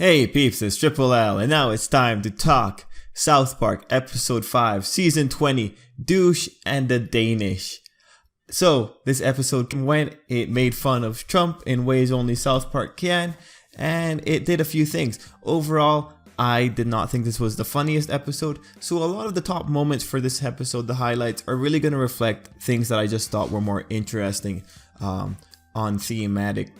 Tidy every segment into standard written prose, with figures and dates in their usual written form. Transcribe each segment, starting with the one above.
Hey peeps, it's Tripl-L, and now it's time to talk South Park Episode 5, Season 20, Douche and the Danish. So, this episode it made fun of Trump in ways only South Park can, and it did a few things. Overall, I did not think this was the funniest episode, so a lot of the top moments for this episode, the highlights, are really going to reflect things that I just thought were more interesting on thematic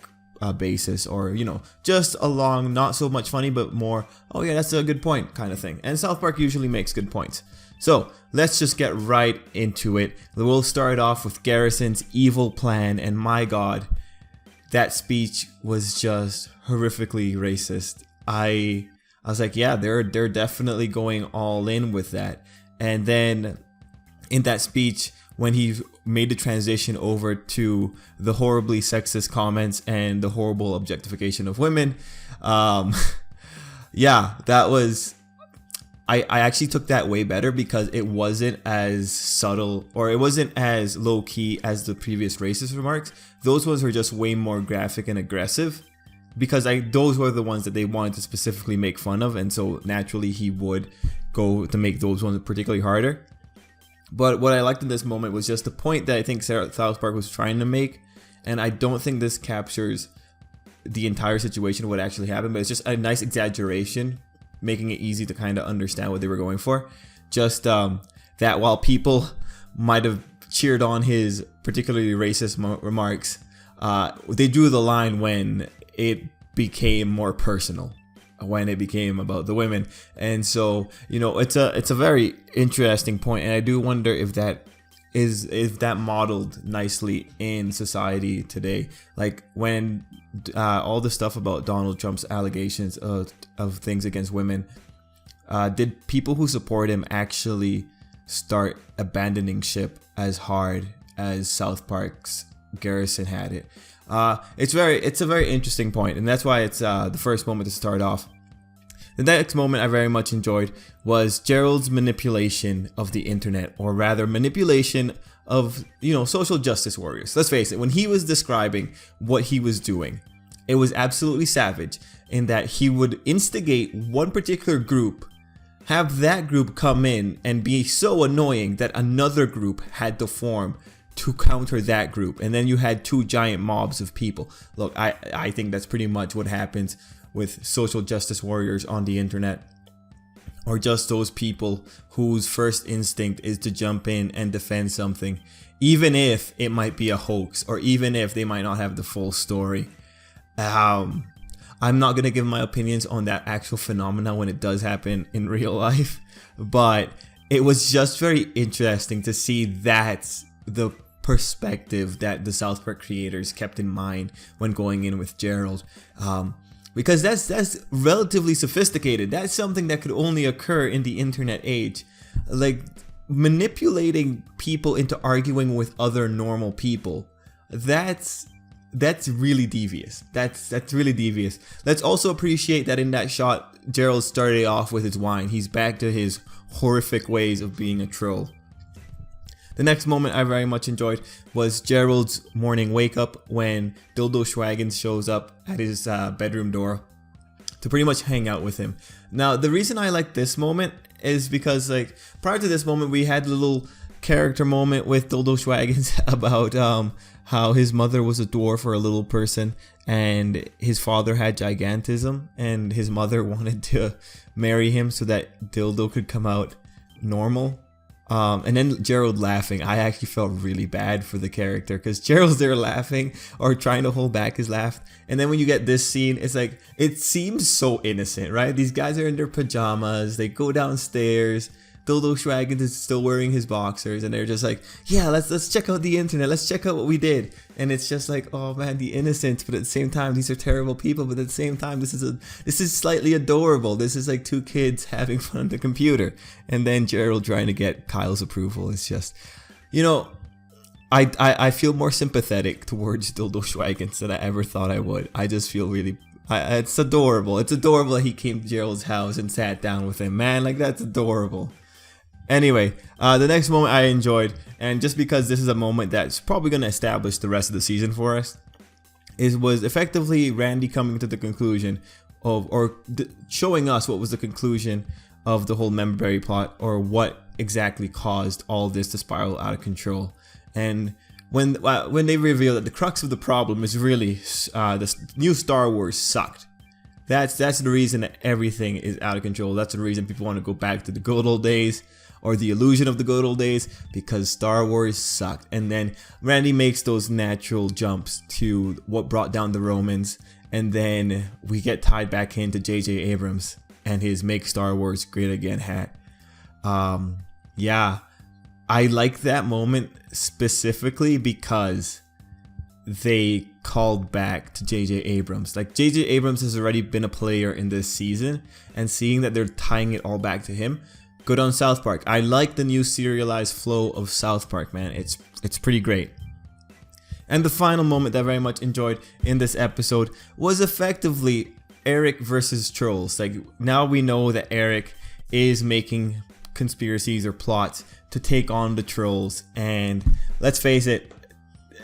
basis, or just along not so much funny but more, oh yeah, that's a good point kind of thing. And South Park usually makes good points. So let's just get right into it. We'll start off with Garrison's evil plan, and my god, that speech was just horrifically racist. I was like, yeah, they're definitely going all in with that. And then in that speech, when he made the transition over to the horribly sexist comments and the horrible objectification of women, yeah, that was, I actually took that way better because it wasn't as subtle, or it wasn't as low-key as the previous racist remarks. Those ones were just way more graphic and aggressive, because those were the ones that they wanted to specifically make fun of, and so naturally he would go to make those ones particularly harder. But what I liked in this moment was just the point that I think South Park was trying to make, and I don't think this captures the entire situation, what actually happened, but it's just a nice exaggeration, making it easy to kind of understand what they were going for. Just that while people might have cheered on his particularly racist remarks, they drew the line when it became more personal, when it became about the women. And so it's a very interesting point, and I do wonder if that is that modeled nicely in society today, like when all the stuff about Donald Trump's allegations of things against women, did people who support him actually start abandoning ship as hard as South Park's Garrison had it? It's a very interesting point, and that's why it's the first moment to start off. The next moment I very much enjoyed was Gerald's manipulation of the internet, or rather manipulation of social justice warriors. Let's face it, when he was describing what he was doing, it was absolutely savage in that he would instigate one particular group, have that group come in and be so annoying that another group had to form to counter that group, and then you had two giant mobs of people. Look, I think that's pretty much what happens with social justice warriors on the internet, or just those people whose first instinct is to jump in and defend something, even if it might be a hoax, or even if they might not have the full story. I'm not gonna give my opinions on that actual phenomena when it does happen in real life, but it was just very interesting to see that's the perspective that the South Park creators kept in mind when going in with Gerald, because that's relatively sophisticated. That's something that could only occur in the internet age, like manipulating people into arguing with other normal people. That's really devious. That's really devious. Let's also appreciate that in that shot, Gerald started off with his wine. He's back to his horrific ways of being a troll. The next moment I very much enjoyed was Gerald's morning wake up when Dildo Schwaggins shows up at his bedroom door to pretty much hang out with him. Now, the reason I like this moment is because, like, prior to this moment, we had a little character moment with Dildo Schwaggins about how his mother was a dwarf, or a little person, and his father had gigantism, and his mother wanted to marry him so that Dildo could come out normal. And then Gerald laughing. I actually felt really bad for the character, because Gerald's there laughing or trying to hold back his laugh. And then when you get this scene, it's like, it seems so innocent, right? These guys are in their pajamas. They go downstairs. Dildo Schwaggins is still wearing his boxers, and they're just like, yeah, let's check out the internet. Let's check out what we did. And it's just like, oh man, the innocence, but at the same time, these are terrible people. But at the same time, this is slightly adorable. This is like two kids having fun on the computer, and then Gerald trying to get Kyle's approval. It's just, I feel more sympathetic towards Dildo Schwaggins than I ever thought I would. I just feel really. It's adorable. It's adorable that he came to Gerald's house and sat down with him. Man, like, that's adorable. Anyway, the next moment I enjoyed, and just because this is a moment that's probably going to establish the rest of the season for us, was effectively Randy coming to the conclusion of, or showing us what was the conclusion of the whole memberberry plot, or what exactly caused all this to spiral out of control. And when they reveal that the crux of the problem is really the new Star Wars sucked. That's the reason that everything is out of control. That's the reason people want to go back to the good old days, or the illusion of the good old days, because Star Wars sucked. And then Randy makes those natural jumps to what brought down the Romans, and then we get tied back into J.J. Abrams and his Make Star Wars Great Again hat. Yeah, I like that moment specifically because they called back to J.J. Abrams. Like, J.J. Abrams has already been a player in this season, and seeing that they're tying it all back to him, good on South Park. I like the new serialized flow of South Park, man. It's pretty great. And the final moment that I very much enjoyed in this episode was effectively Eric versus trolls. Like, now we know that Eric is making conspiracies or plots to take on the trolls, and let's face it,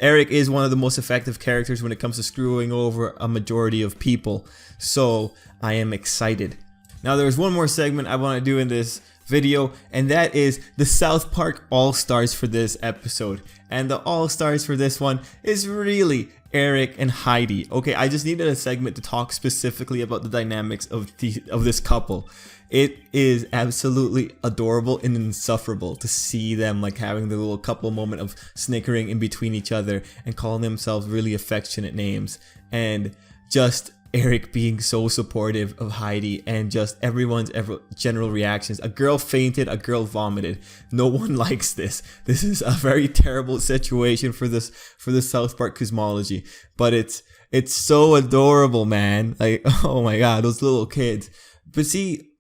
Eric is one of the most effective characters when it comes to screwing over a majority of people. So I am excited. Now there's one more segment I want to do in this video, and that is the South Park All-Stars for this episode. And the All-Stars for this one is really Eric and Heidi. Okay, I just needed a segment to talk specifically about the dynamics of this couple. It is absolutely adorable and insufferable to see them like having the little couple moment of snickering in between each other and calling themselves really affectionate names, and just Eric being so supportive of Heidi, and just everyone's general reactions. A girl fainted, a girl vomited. No one likes this. This is a very terrible situation for the South Park cosmology, but it's so adorable, man. Like, oh my god, those little kids. But see,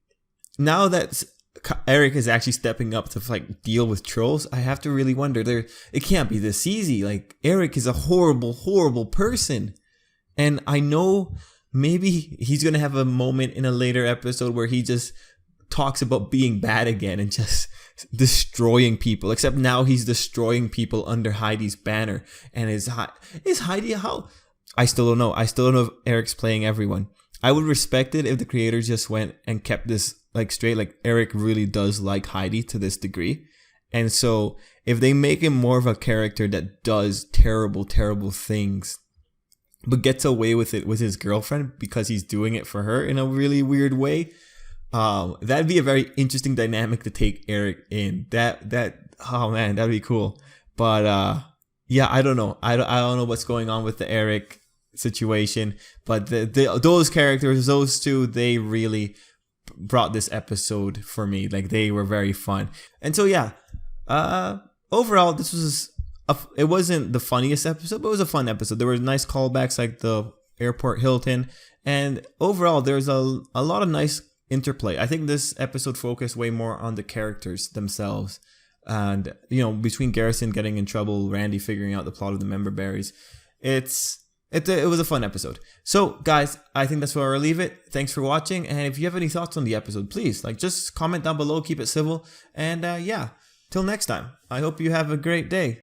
now that Eric is actually stepping up to like deal with trolls, I have to really wonder, it can't be this easy. Like, Eric is a horrible person, and I know maybe he's gonna have a moment in a later episode where he just talks about being bad again and just destroying people, except now he's destroying people under Heidi's banner. And is Heidi how? I still don't know. I still don't know if Eric's playing everyone. I would respect it if the creators just went and kept this like straight, like Eric really does like Heidi to this degree. And so if they make him more of a character that does terrible things, but gets away with it with his girlfriend because he's doing it for her in a really weird way, that'd be a very interesting dynamic to take Eric in. Oh man, that'd be cool. But yeah, I don't know. I don't know what's going on with the Eric situation, but those characters, those two, they really brought this episode for me. Like, they were very fun. And so yeah, overall this was it wasn't the funniest episode, but it was a fun episode. There were nice callbacks like the airport Hilton, and overall there's a lot of nice interplay. I think this episode focused way more on the characters themselves, and you know, between Garrison getting in trouble, Randy figuring out the plot of the member berries. It was a fun episode. So guys, I think that's where I'll leave it. Thanks for watching, and if you have any thoughts on the episode, please just comment down below, keep it civil, and yeah, till next time, I hope you have a great day.